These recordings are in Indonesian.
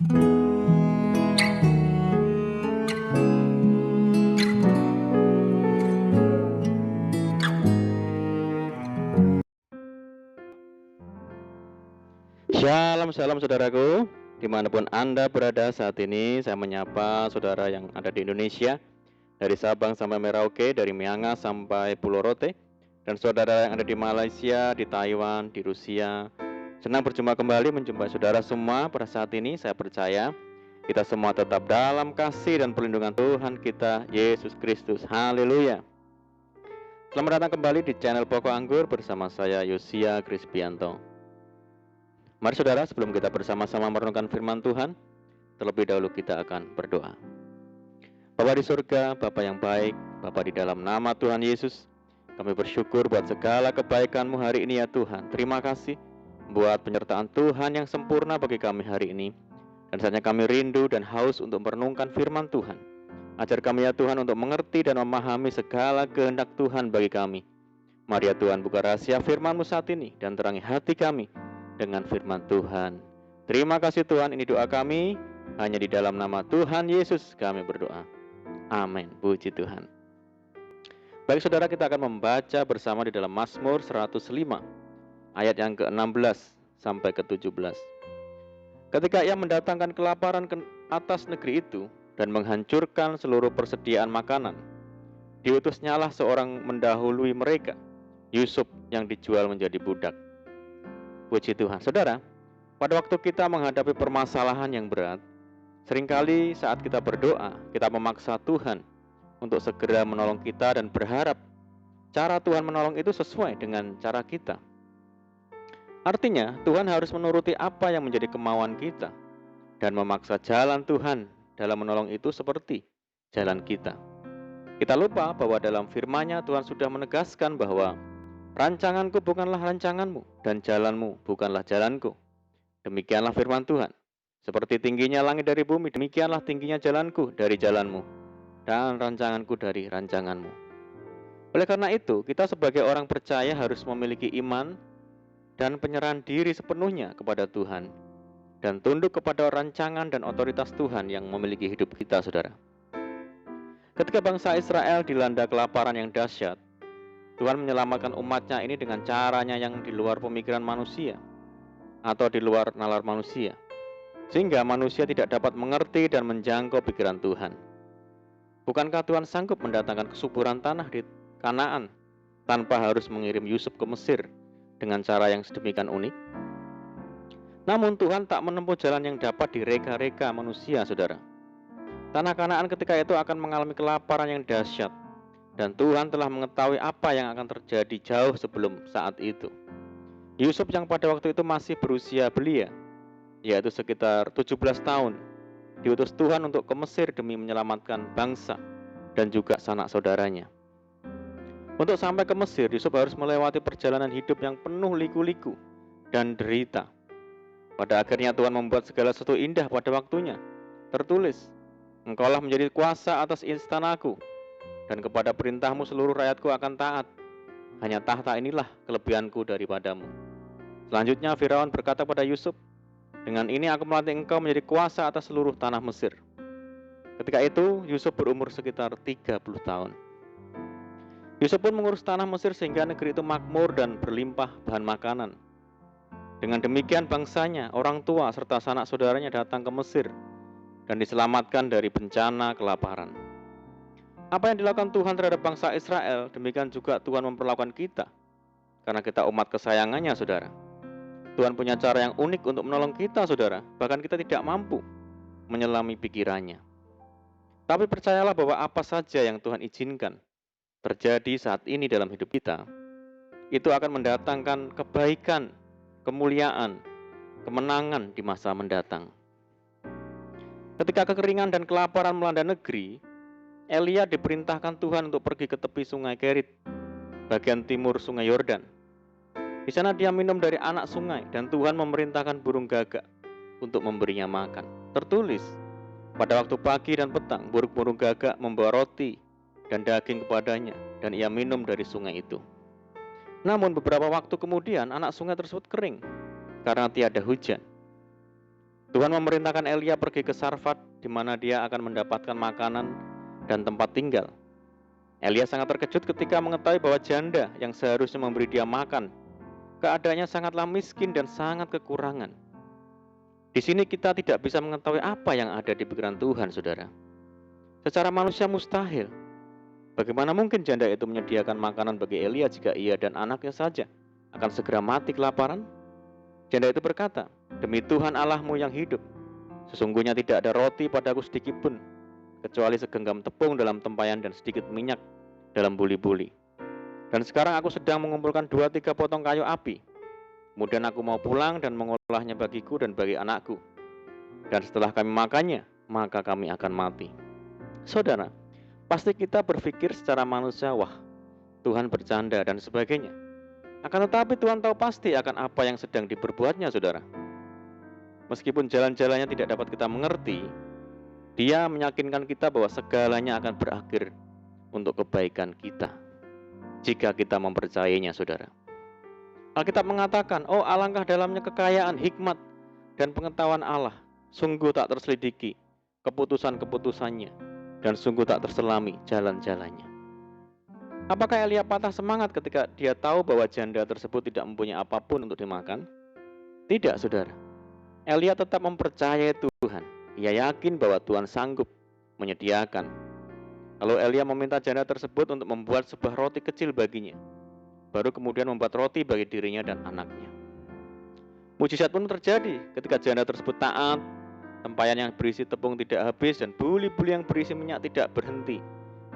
Shalom, shalom saudaraku. Dimanapun Anda berada saat ini, saya menyapa saudara yang ada di Indonesia, dari Sabang sampai Merauke, dari Miangas sampai Pulau Rote, dan saudara yang ada di Malaysia, di Taiwan, di Rusia. Senang berjumpa kembali menjumpai saudara semua pada saat ini. Saya percaya kita semua tetap dalam kasih dan perlindungan Tuhan kita, Yesus Kristus. Haleluya. Selamat datang kembali di channel Pokok Anggur bersama saya, Yosia Krispianto. Mari saudara, sebelum kita bersama-sama merenungkan firman Tuhan, terlebih dahulu kita akan berdoa. Bapa di surga, Bapa yang baik, Bapa di dalam nama Tuhan Yesus, kami bersyukur buat segala kebaikan-Mu hari ini ya Tuhan. Terima kasih buat penyertaan Tuhan yang sempurna bagi kami hari ini. Dan saatnya kami rindu dan haus untuk merenungkan firman Tuhan. Ajar kami ya Tuhan untuk mengerti dan memahami segala kehendak Tuhan bagi kami. Mari ya Tuhan, buka rahasia firman-Mu saat ini dan terangi hati kami dengan firman Tuhan. Terima kasih Tuhan, ini doa kami, hanya di dalam nama Tuhan Yesus kami berdoa. Amin. Puji Tuhan. Baik saudara, kita akan membaca bersama di dalam Mazmur 105 ayat yang ke-16 sampai ke-17. Ketika ia mendatangkan kelaparan ke atas negeri itu dan menghancurkan seluruh persediaan makanan, diutusnyalah seorang mendahului mereka, Yusuf yang dijual menjadi budak. Puji Tuhan. Saudara, pada waktu kita menghadapi permasalahan yang berat, seringkali saat kita berdoa, kita memaksa Tuhan untuk segera menolong kita dan berharap cara Tuhan menolong itu sesuai dengan cara kita. Artinya, Tuhan harus menuruti apa yang menjadi kemauan kita dan memaksa jalan Tuhan dalam menolong itu seperti jalan kita. Kita lupa bahwa dalam firman-Nya Tuhan sudah menegaskan bahwa rancanganku bukanlah rancanganmu, dan jalanmu bukanlah jalanku. Demikianlah firman Tuhan. Seperti tingginya langit dari bumi, demikianlah tingginya jalanku dari jalanmu, dan rancanganku dari rancanganmu. Oleh karena itu, kita sebagai orang percaya harus memiliki iman dan penyerahan diri sepenuhnya kepada Tuhan, dan tunduk kepada rancangan dan otoritas Tuhan yang memiliki hidup kita, saudara. Ketika bangsa Israel dilanda kelaparan yang dahsyat, Tuhan menyelamatkan umatnya ini dengan caranya yang di luar pemikiran manusia atau di luar nalar manusia, sehingga manusia tidak dapat mengerti dan menjangkau pikiran Tuhan. Bukankah Tuhan sanggup mendatangkan kesuburan tanah di Kanaan tanpa harus mengirim Yusuf ke Mesir dengan cara yang sedemikian unik? Namun Tuhan tak menempuh jalan yang dapat direka-reka manusia, saudara. Tanah Kanaan ketika itu akan mengalami kelaparan yang dahsyat, dan Tuhan telah mengetahui apa yang akan terjadi jauh sebelum saat itu. Yusuf yang pada waktu itu masih berusia belia, yaitu sekitar 17 tahun, diutus Tuhan untuk ke Mesir demi menyelamatkan bangsa dan juga sanak saudaranya. Untuk sampai ke Mesir, Yusuf harus melewati perjalanan hidup yang penuh liku-liku dan derita. Pada akhirnya Tuhan membuat segala sesuatu indah pada waktunya. Tertulis, "Engkaulah menjadi kuasa atas istanaku, dan kepada perintahmu seluruh rakyatku akan taat. Hanya tahta inilah kelebihanku daripadamu." Selanjutnya Firaun berkata pada Yusuf, "Dengan ini aku melantik engkau menjadi kuasa atas seluruh tanah Mesir." Ketika itu Yusuf berumur sekitar 30 tahun. Yusuf pun mengurus tanah Mesir sehingga negeri itu makmur dan berlimpah bahan makanan. Dengan demikian bangsanya, orang tua serta sanak saudaranya datang ke Mesir dan diselamatkan dari bencana kelaparan. Apa yang dilakukan Tuhan terhadap bangsa Israel, demikian juga Tuhan memperlakukan kita. Karena kita umat kesayangannya, saudara. Tuhan punya cara yang unik untuk menolong kita, saudara. Bahkan kita tidak mampu menyelami pikirannya. Tapi percayalah bahwa apa saja yang Tuhan izinkan terjadi saat ini dalam hidup kita, itu akan mendatangkan kebaikan, kemuliaan, kemenangan di masa mendatang. Ketika kekeringan dan kelaparan melanda negeri, Elia diperintahkan Tuhan untuk pergi ke tepi sungai Kerit, bagian timur sungai Yordan. Di sana dia minum dari anak sungai, dan Tuhan memerintahkan burung gagak untuk memberinya makan. Tertulis, pada waktu pagi dan petang, burung-burung gagak membawa roti dan daging kepadanya, dan ia minum dari sungai itu. Namun beberapa waktu kemudian, anak sungai tersebut kering karena tiada hujan. Tuhan memerintahkan Elia pergi ke Sarfat, di mana dia akan mendapatkan makanan dan tempat tinggal. Elia sangat terkejut ketika mengetahui bahwa janda yang seharusnya memberi dia makan, keadaannya sangatlah miskin dan sangat kekurangan. Di sini kita tidak bisa mengetahui apa yang ada di pikiran Tuhan, saudara. Secara manusia mustahil. Bagaimana mungkin janda itu menyediakan makanan bagi Elia jika ia dan anaknya saja akan segera mati kelaparan? Janda itu berkata, "Demi Tuhan Allahmu yang hidup, sesungguhnya tidak ada roti padaku sedikit pun, kecuali segenggam tepung dalam tempayan dan sedikit minyak dalam buli-buli. Dan sekarang aku sedang mengumpulkan 2-3 potong kayu api. Kemudian aku mau pulang dan mengolahnya bagiku dan bagi anakku. Dan setelah kami makannya, maka kami akan mati." Saudara, pasti kita berpikir secara manusia, wah, Tuhan bercanda dan sebagainya. Akan tetapi Tuhan tahu pasti akan apa yang sedang diperbuatnya, saudara. Meskipun jalan-jalannya tidak dapat kita mengerti, Dia meyakinkan kita bahwa segalanya akan berakhir untuk kebaikan kita, jika kita mempercayainya, saudara. Alkitab mengatakan, oh alangkah dalamnya kekayaan, hikmat, dan pengetahuan Allah. Sungguh tak terselidiki keputusan-keputusannya, dan sungguh tak terselami jalan-jalannya. Apakah Elia patah semangat ketika dia tahu bahwa janda tersebut tidak mempunyai apapun untuk dimakan? Tidak, saudara. Elia tetap mempercayai Tuhan. Ia yakin bahwa Tuhan sanggup menyediakan. Lalu Elia meminta janda tersebut untuk membuat sebuah roti kecil baginya, baru kemudian membuat roti bagi dirinya dan anaknya. Mujizat pun terjadi ketika janda tersebut taat. Tempayan yang berisi tepung tidak habis dan buli-buli yang berisi minyak tidak berhenti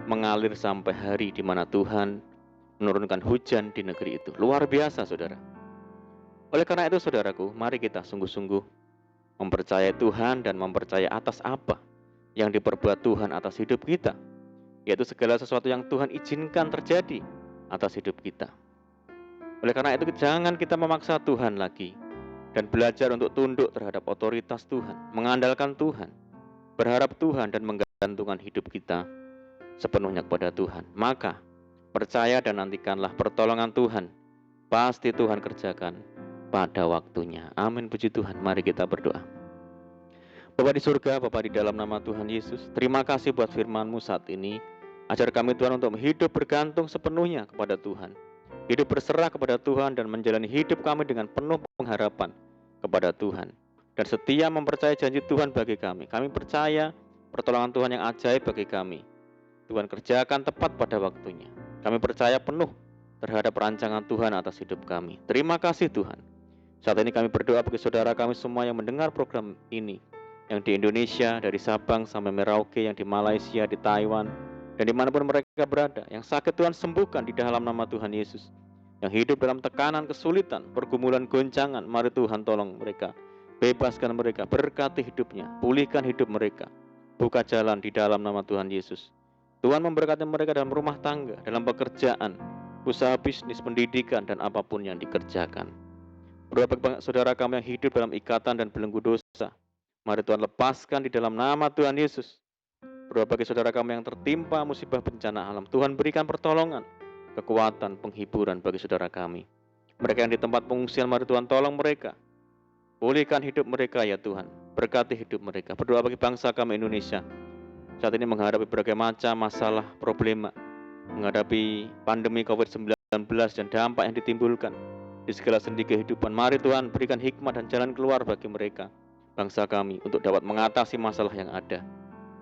mengalir sampai hari di mana Tuhan menurunkan hujan di negeri itu. Luar biasa, saudara. Oleh karena itu, saudaraku, mari kita sungguh-sungguh mempercayai Tuhan dan mempercayai atas apa yang diperbuat Tuhan atas hidup kita, yaitu segala sesuatu yang Tuhan izinkan terjadi atas hidup kita. Oleh karena itu, jangan kita memaksa Tuhan lagi dan belajar untuk tunduk terhadap otoritas Tuhan, mengandalkan Tuhan, berharap Tuhan, dan menggantungkan hidup kita sepenuhnya kepada Tuhan. Maka percaya dan nantikanlah pertolongan Tuhan. Pasti Tuhan kerjakan pada waktunya. Amin, puji Tuhan. Mari kita berdoa. Bapa di surga, Bapa di dalam nama Tuhan Yesus, terima kasih buat firman-Mu saat ini. Ajar kami Tuhan untuk hidup bergantung sepenuhnya kepada Tuhan, hidup berserah kepada Tuhan, dan menjalani hidup kami dengan penuh pengharapan kepada Tuhan, dan setia mempercayai janji Tuhan bagi kami. Kami percaya pertolongan Tuhan yang ajaib bagi kami. Tuhan kerjakan tepat pada waktunya. Kami percaya penuh terhadap rancangan Tuhan atas hidup kami. Terima kasih Tuhan. Saat ini kami berdoa bagi saudara kami semua yang mendengar program ini, yang di Indonesia, dari Sabang sampai Merauke, yang di Malaysia, di Taiwan, dan dimanapun mereka berada. Yang sakit Tuhan sembuhkan di dalam nama Tuhan Yesus. Yang hidup dalam tekanan, kesulitan, pergumulan, goncangan, mari Tuhan tolong mereka, bebaskan mereka, berkati hidupnya, pulihkan hidup mereka, buka jalan di dalam nama Tuhan Yesus. Tuhan memberkati mereka dalam rumah tangga, dalam pekerjaan, usaha bisnis, pendidikan, dan apapun yang dikerjakan. Berdoa bagi saudara kami yang hidup dalam ikatan dan belenggu dosa, mari Tuhan lepaskan di dalam nama Tuhan Yesus. Berdoa bagi saudara kami yang tertimpa musibah bencana alam, Tuhan berikan pertolongan, kekuatan, penghiburan bagi saudara kami. Mereka yang di tempat pengungsian, mari Tuhan tolong mereka, pulihkan hidup mereka ya Tuhan, berkati hidup mereka. Berdoa bagi bangsa kami Indonesia, saat ini menghadapi berbagai macam masalah, problema, menghadapi pandemi COVID-19 dan dampak yang ditimbulkan di segala sendi kehidupan. Mari Tuhan berikan hikmat dan jalan keluar bagi mereka, bangsa kami, untuk dapat mengatasi masalah yang ada.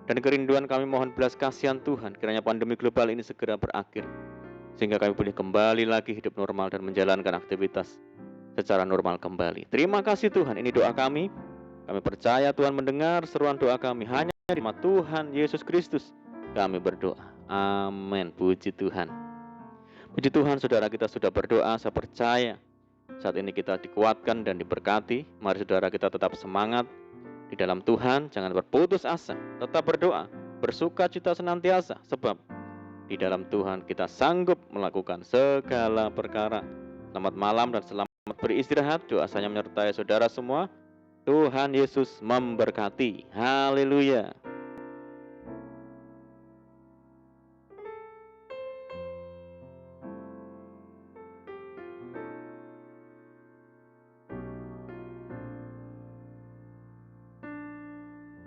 Dan kerinduan kami mohon belas kasihan Tuhan, kiranya pandemi global ini segera berakhir, sehingga kami boleh kembali lagi hidup normal dan menjalankan aktivitas secara normal kembali. Terima kasih Tuhan, ini doa kami. Kami percaya Tuhan mendengar seruan doa kami. Hanya di nama Tuhan Yesus Kristus kami berdoa. Amin. Puji Tuhan. Puji Tuhan, saudara kita sudah berdoa. Saya percaya saat ini kita dikuatkan dan diberkati. Mari saudara kita tetap semangat di dalam Tuhan. Jangan berputus asa. Tetap berdoa, bersuka cita senantiasa, sebab di dalam Tuhan kita sanggup melakukan segala perkara. Selamat malam dan selamat beristirahat. Doa saya menyertai saudara semua. Tuhan Yesus memberkati. Haleluya.